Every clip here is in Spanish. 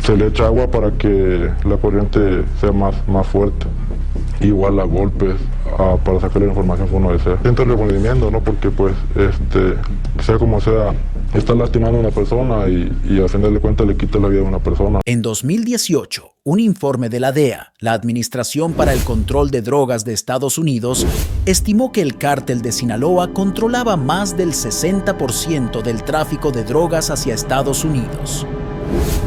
se le echa agua para que la corriente sea más fuerte. Igual a golpes, para sacar la información que uno desea. Siento el remordimiento, ¿no? Porque pues, sea como sea, está lastimando a una persona y al final de cuentas le quita la vida a una persona. En 2018, un informe de la DEA, la Administración para el Control de Drogas de Estados Unidos, estimó que el cártel de Sinaloa controlaba más del 60% del tráfico de drogas hacia Estados Unidos.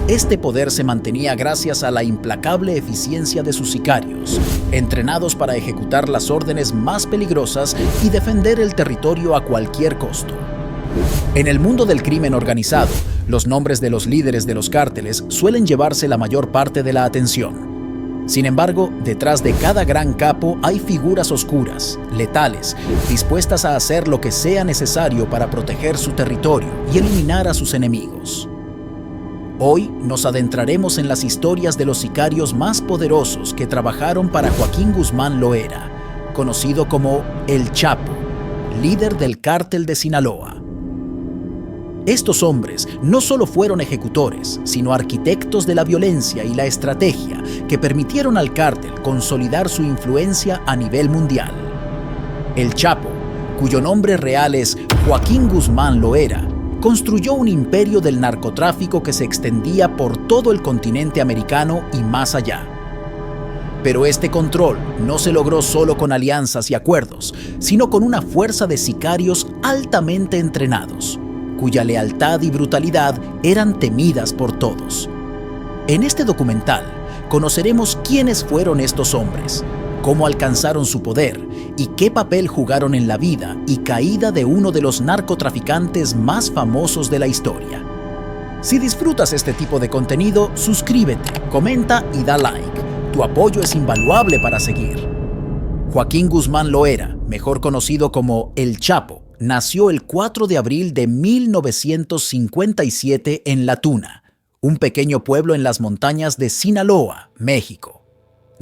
Este poder se mantenía gracias a la implacable eficiencia de sus sicarios, entrenados para ejecutar las órdenes más peligrosas y defender el territorio a cualquier costo. En el mundo del crimen organizado, los nombres de los líderes de los cárteles suelen llevarse la mayor parte de la atención. Sin embargo, detrás de cada gran capo hay figuras oscuras, letales, dispuestas a hacer lo que sea necesario para proteger su territorio y eliminar a sus enemigos. Hoy nos adentraremos en las historias de los sicarios más poderosos que trabajaron para Joaquín Guzmán Loera, conocido como El Chapo, líder del cártel de Sinaloa. Estos hombres no solo fueron ejecutores, sino arquitectos de la violencia y la estrategia que permitieron al cártel consolidar su influencia a nivel mundial. El Chapo, cuyo nombre real es Joaquín Guzmán Loera, construyó un imperio del narcotráfico que se extendía por todo el continente americano y más allá. Pero este control no se logró solo con alianzas y acuerdos, sino con una fuerza de sicarios altamente entrenados, cuya lealtad y brutalidad eran temidas por todos. En este documental conoceremos quiénes fueron estos hombres, cómo alcanzaron su poder y qué papel jugaron en la vida y caída de uno de los narcotraficantes más famosos de la historia. Si disfrutas este tipo de contenido, suscríbete, comenta y da like. Tu apoyo es invaluable para seguir. Joaquín Guzmán Loera, mejor conocido como El Chapo, nació el 4 de abril de 1957 en La Tuna, un pequeño pueblo en las montañas de Sinaloa, México.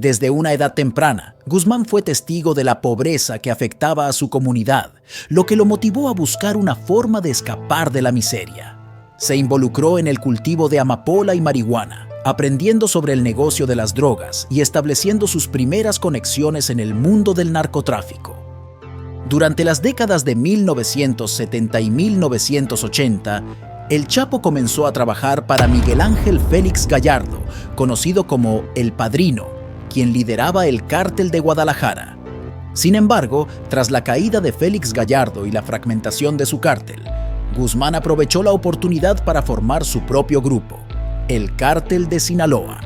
Desde una edad temprana, Guzmán fue testigo de la pobreza que afectaba a su comunidad, lo que lo motivó a buscar una forma de escapar de la miseria. Se involucró en el cultivo de amapola y marihuana, aprendiendo sobre el negocio de las drogas y estableciendo sus primeras conexiones en el mundo del narcotráfico. Durante las décadas de 1970 y 1980, El Chapo comenzó a trabajar para Miguel Ángel Félix Gallardo, conocido como El Padrino, quien lideraba el cártel de Guadalajara. Sin embargo, tras la caída de Félix Gallardo y la fragmentación de su cártel, Guzmán aprovechó la oportunidad para formar su propio grupo, el Cártel de Sinaloa.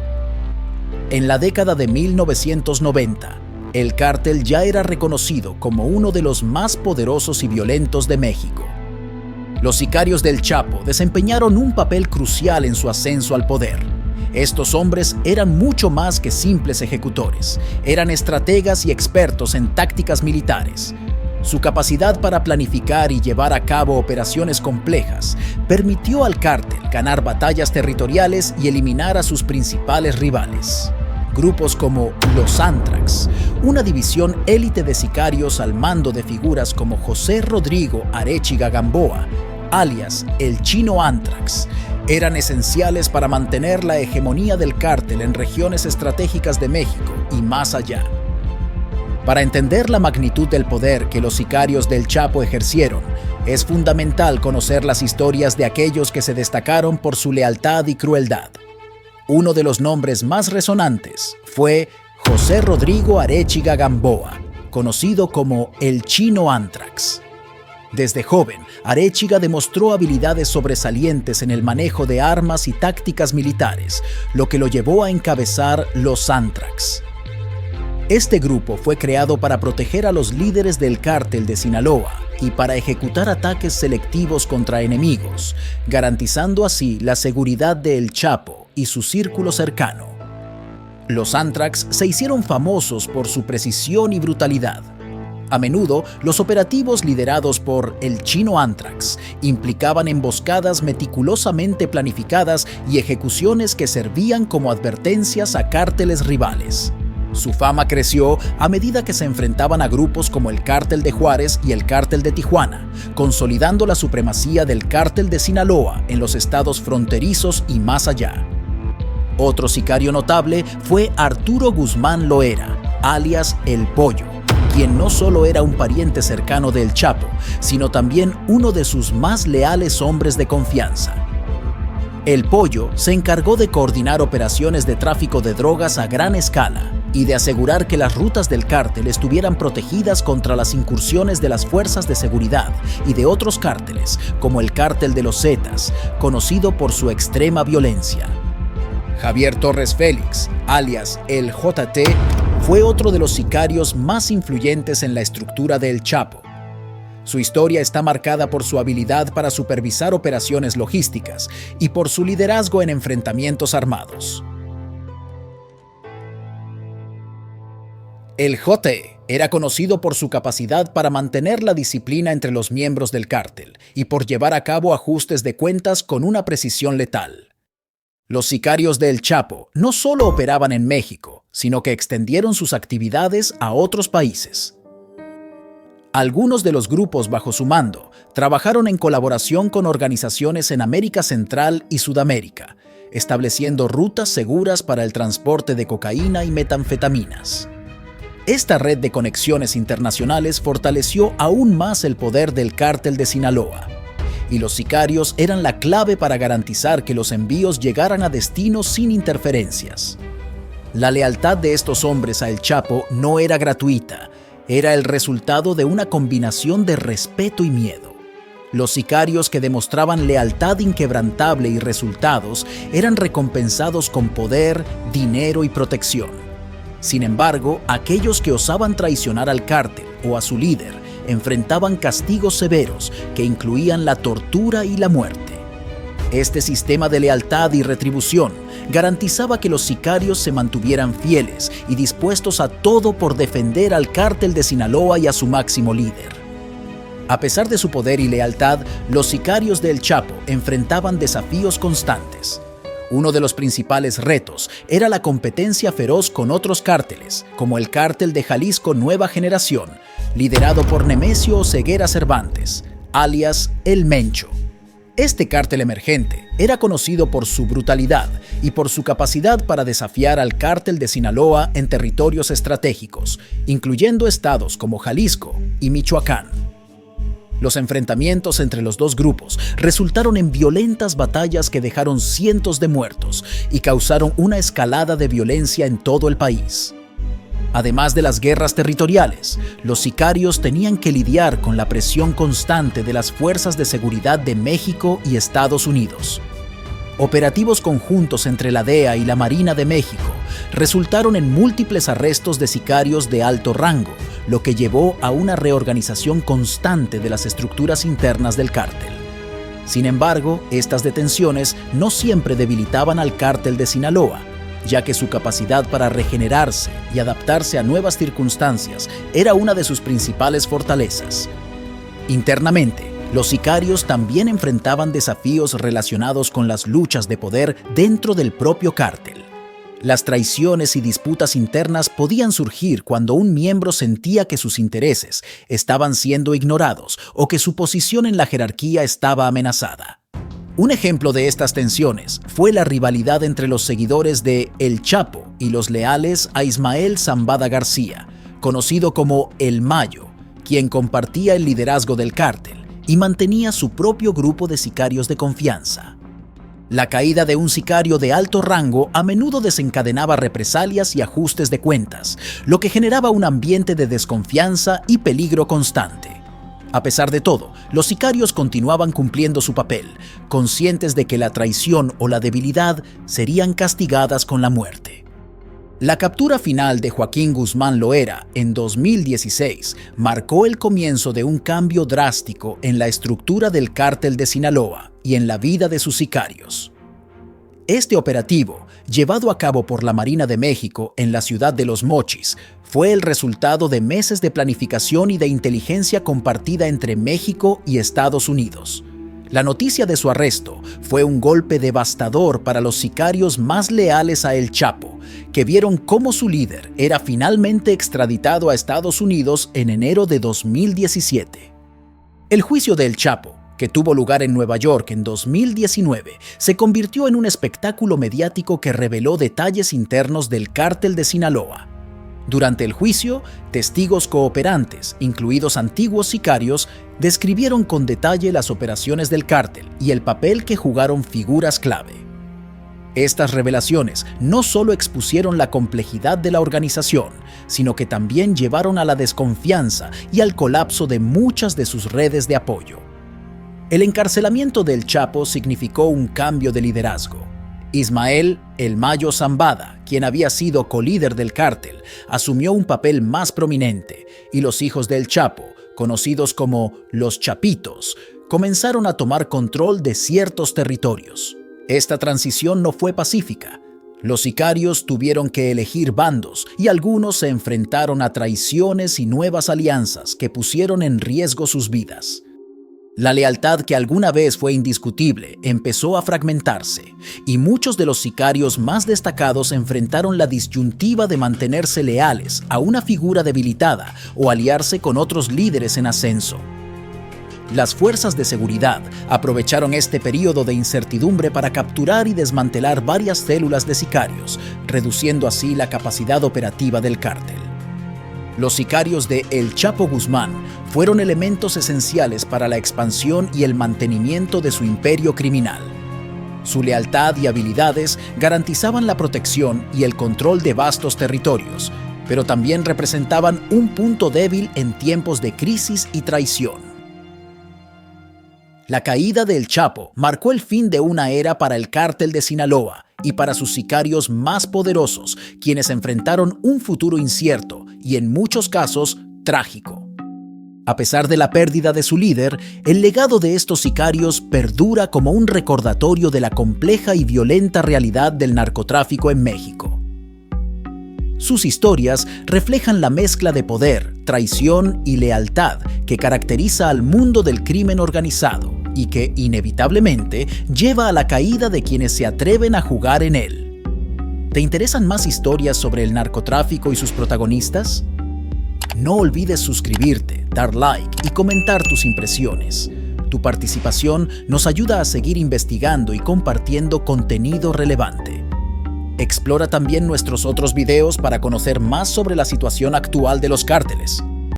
En la década de 1990, el cártel ya era reconocido como uno de los más poderosos y violentos de México. Los sicarios del Chapo desempeñaron un papel crucial en su ascenso al poder. Estos hombres eran mucho más que simples ejecutores, eran estrategas y expertos en tácticas militares. Su capacidad para planificar y llevar a cabo operaciones complejas permitió al cártel ganar batallas territoriales y eliminar a sus principales rivales. Grupos como los Antrax, una división élite de sicarios al mando de figuras como José Rodrigo Arechiga Gamboa, alias el Chino Antrax, eran esenciales para mantener la hegemonía del cártel en regiones estratégicas de México y más allá. Para entender la magnitud del poder que los sicarios del Chapo ejercieron, es fundamental conocer las historias de aquellos que se destacaron por su lealtad y crueldad. Uno de los nombres más resonantes fue José Rodrigo Arechiga Gamboa, conocido como el Chino Antrax. Desde joven, Arechiga demostró habilidades sobresalientes en el manejo de armas y tácticas militares, lo que lo llevó a encabezar los Antrax. Este grupo fue creado para proteger a los líderes del cártel de Sinaloa y para ejecutar ataques selectivos contra enemigos, garantizando así la seguridad de El Chapo y su círculo cercano. Los Antrax se hicieron famosos por su precisión y brutalidad. A menudo, los operativos liderados por el Chino Antrax implicaban emboscadas meticulosamente planificadas y ejecuciones que servían como advertencias a cárteles rivales. Su fama creció a medida que se enfrentaban a grupos como el Cártel de Juárez y el Cártel de Tijuana, consolidando la supremacía del Cártel de Sinaloa en los estados fronterizos y más allá. Otro sicario notable fue Arturo Guzmán Loera, alias El Pollo, quien no solo era un pariente cercano del Chapo, sino también uno de sus más leales hombres de confianza. El Pollo se encargó de coordinar operaciones de tráfico de drogas a gran escala y de asegurar que las rutas del cártel estuvieran protegidas contra las incursiones de las fuerzas de seguridad y de otros cárteles, como el Cártel de los Zetas, conocido por su extrema violencia. Javier Torres Félix, alias el JT, fue otro de los sicarios más influyentes en la estructura del Chapo. Su historia está marcada por su habilidad para supervisar operaciones logísticas y por su liderazgo en enfrentamientos armados. El JT era conocido por su capacidad para mantener la disciplina entre los miembros del cártel y por llevar a cabo ajustes de cuentas con una precisión letal. Los sicarios del Chapo no solo operaban en México, sino que extendieron sus actividades a otros países. Algunos de los grupos bajo su mando trabajaron en colaboración con organizaciones en América Central y Sudamérica, estableciendo rutas seguras para el transporte de cocaína y metanfetaminas. Esta red de conexiones internacionales fortaleció aún más el poder del Cártel de Sinaloa, y los sicarios eran la clave para garantizar que los envíos llegaran a destino sin interferencias. La lealtad de estos hombres a El Chapo no era gratuita, era el resultado de una combinación de respeto y miedo. Los sicarios que demostraban lealtad inquebrantable y resultados eran recompensados con poder, dinero y protección. Sin embargo, aquellos que osaban traicionar al cártel o a su líder enfrentaban castigos severos que incluían la tortura y la muerte. Este sistema de lealtad y retribución garantizaba que los sicarios se mantuvieran fieles y dispuestos a todo por defender al Cártel de Sinaloa y a su máximo líder. A pesar de su poder y lealtad, los sicarios del Chapo enfrentaban desafíos constantes. Uno de los principales retos era la competencia feroz con otros cárteles, como el Cártel de Jalisco Nueva Generación, liderado por Nemesio Oseguera Cervantes, alias El Mencho. Este cártel emergente era conocido por su brutalidad y por su capacidad para desafiar al Cártel de Sinaloa en territorios estratégicos, incluyendo estados como Jalisco y Michoacán. Los enfrentamientos entre los dos grupos resultaron en violentas batallas que dejaron cientos de muertos y causaron una escalada de violencia en todo el país. Además de las guerras territoriales, los sicarios tenían que lidiar con la presión constante de las fuerzas de seguridad de México y Estados Unidos. Operativos conjuntos entre la DEA y la Marina de México resultaron en múltiples arrestos de sicarios de alto rango, lo que llevó a una reorganización constante de las estructuras internas del cártel. Sin embargo, estas detenciones no siempre debilitaban al Cártel de Sinaloa, ya que su capacidad para regenerarse y adaptarse a nuevas circunstancias era una de sus principales fortalezas. Internamente, los sicarios también enfrentaban desafíos relacionados con las luchas de poder dentro del propio cártel. Las traiciones y disputas internas podían surgir cuando un miembro sentía que sus intereses estaban siendo ignorados o que su posición en la jerarquía estaba amenazada. Un ejemplo de estas tensiones fue la rivalidad entre los seguidores de El Chapo y los leales a Ismael Zambada García, conocido como El Mayo, quien compartía el liderazgo del cártel y mantenía su propio grupo de sicarios de confianza. La caída de un sicario de alto rango a menudo desencadenaba represalias y ajustes de cuentas, lo que generaba un ambiente de desconfianza y peligro constante. A pesar de todo, los sicarios continuaban cumpliendo su papel, conscientes de que la traición o la debilidad serían castigadas con la muerte. La captura final de Joaquín Guzmán Loera en 2016 marcó el comienzo de un cambio drástico en la estructura del Cártel de Sinaloa y en la vida de sus sicarios. Este operativo, llevado a cabo por la Marina de México en la ciudad de Los Mochis, fue el resultado de meses de planificación y de inteligencia compartida entre México y Estados Unidos. La noticia de su arresto fue un golpe devastador para los sicarios más leales a El Chapo, que vieron cómo su líder era finalmente extraditado a Estados Unidos en enero de 2017. El juicio de El Chapo que tuvo lugar en Nueva York en 2019, se convirtió en un espectáculo mediático que reveló detalles internos del cártel de Sinaloa. Durante el juicio, testigos cooperantes, incluidos antiguos sicarios, describieron con detalle las operaciones del cártel y el papel que jugaron figuras clave. Estas revelaciones no solo expusieron la complejidad de la organización, sino que también llevaron a la desconfianza y al colapso de muchas de sus redes de apoyo. El encarcelamiento del Chapo significó un cambio de liderazgo. Ismael "El Mayo" Zambada, quien había sido colíder del cártel, asumió un papel más prominente y los hijos del Chapo, conocidos como los Chapitos, comenzaron a tomar control de ciertos territorios. Esta transición no fue pacífica. Los sicarios tuvieron que elegir bandos y algunos se enfrentaron a traiciones y nuevas alianzas que pusieron en riesgo sus vidas. La lealtad que alguna vez fue indiscutible empezó a fragmentarse y muchos de los sicarios más destacados enfrentaron la disyuntiva de mantenerse leales a una figura debilitada o aliarse con otros líderes en ascenso. Las fuerzas de seguridad aprovecharon este periodo de incertidumbre para capturar y desmantelar varias células de sicarios, reduciendo así la capacidad operativa del cártel. Los sicarios de El Chapo Guzmán fueron elementos esenciales para la expansión y el mantenimiento de su imperio criminal. Su lealtad y habilidades garantizaban la protección y el control de vastos territorios, pero también representaban un punto débil en tiempos de crisis y traición. La caída de El Chapo marcó el fin de una era para el cártel de Sinaloa y para sus sicarios más poderosos, quienes enfrentaron un futuro incierto y en muchos casos trágico. A pesar de la pérdida de su líder, el legado de estos sicarios perdura como un recordatorio de la compleja y violenta realidad del narcotráfico en México. Sus historias reflejan la mezcla de poder, traición y lealtad que caracteriza al mundo del crimen organizado y que, inevitablemente, lleva a la caída de quienes se atreven a jugar en él. ¿Te interesan más historias sobre el narcotráfico y sus protagonistas? No olvides suscribirte, dar like y comentar tus impresiones. Tu participación nos ayuda a seguir investigando y compartiendo contenido relevante. Explora también nuestros otros videos para conocer más sobre la situación actual de los cárteles.